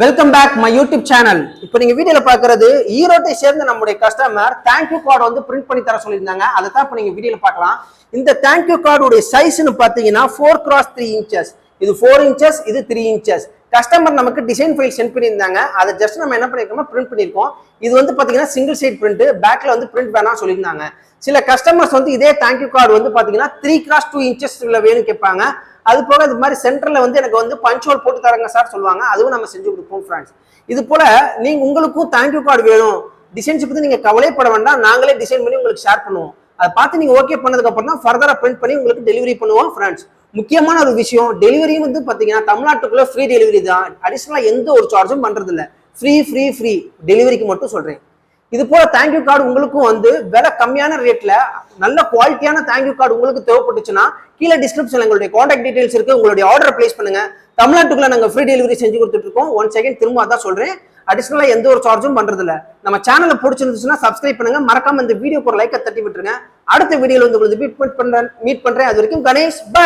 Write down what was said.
Welcome back my YouTube channel. இப்போ நீங்க வீடியோல பாக்குறது ஈரோட்டை சேர்ந்த நம்முடைய கஸ்டமர் தேங்க்யூ கார்டு வந்து பிரிண்ட் பண்ணி தர சொல்லியிருந்தாங்க. அதை தான் இப்போ நீங்க வீடியோல பார்க்கலாம். இந்த தேங்க்யூ கார்டுடைய சைஸ்னு பாத்தீங்கன்னா 4x3 inches. இது 4 inches, இது 3 inches. கஸ்டமர் நமக்கு டிசைன் ஃபைல் சென்ட் பண்ணியிருந்தாங்க. அதை ஜஸ்ட் நம்ம என்ன பண்ணிருக்கோம், பிரிண்ட் பண்ணிருக்கோம். இது வந்து பாத்தீங்கன்னா சிங்கிள் சைட் பிரிண்ட், பேக்ல வந்து பிரிண்ட் வேணாம் சொல்லியிருந்தாங்க. சில கஸ்டமர்ஸ் வந்து இதே தேங்க்யூ கார்டு வந்து பாத்தீங்கன்னா 3x2 inches வேணும் கேட்பாங்க. அது போக இது மாதிரி சென்டர்ல வந்து எனக்கு வந்து பஞ்ச் ஹோல் போட்டு தரங்க சார் சொல்லுவாங்க. அதுவும் நம்ம செஞ்சு கொடுப்போம் ஃப்ரெண்ட்ஸ். இது போல நீங்க உங்களுக்கும் தேங்க்யூ கார்டு வேணும், டிசைன்ஸ் பத்தி நீங்க கவலைப்பட வேண்டாம், நாங்களே டிசைன் பண்ணி உங்களுக்கு ஷேர் பண்ணுவோம். அதை பார்த்து நீங்க ஓகே பண்ணதுக்கு அப்புறம் தான் ஃபர்தரா பிரிண்ட் பண்ணி உங்களுக்கு டெலிவரி பண்ணுவோம் ஃப்ரெண்ட்ஸ். முக்கியமான ஒரு விஷயம், டெலிவரியும் வந்து பாத்தீங்கன்னா தமிழ்நாட்டுக்குள்ள ஃப்ரீ டெலிவரி தான். அடிஷனலா எந்த ஒரு சார்ஜும் பண்றது இல்லை. ஃப்ரீ டெலிவரிக்கு மட்டும் சொல்றேன். இது போல தேங்க்யூ கார்டு உங்களுக்கும் வந்து விலை கம்மியான ரேட்ல நல்ல குவாலிட்டியான தேங்க்யூ கார்டு உங்களுக்கு தேவைப்பட்டுச்சுன்னா கீழே டிஸ்கிரிப்ஷன்ல எங்களுடைய கான்டாக்ட் டீடைல்ஸ் இருக்கு. உங்களுடைய ஆர்டர் பிளேஸ் பண்ணுங்க. தமிழ்நாட்டுக்குள்ள நாங்க ஃப்ரீ டெலிவரி செஞ்சு கொடுத்துட்டு இருக்கோம். ஒன் செகண்ட் திரும்ப அதான் சொல்றேன், அடிஷனலா எந்த ஒரு சார்ஜும் பண்றது இல்ல. நம்ம சேனலை பிடிச்சிருந்துச்சுன்னா சப்ஸ்கிரைப் பண்ணுங்க, மறக்காம இந்த வீடியோக்கு ஒரு லைக்கை தட்டி விட்டுருங்க. அடுத்த வீடியோல வந்து உங்களுக்கு மீட் பண்றேன். அது வரைக்கும் கணேஷ், பை.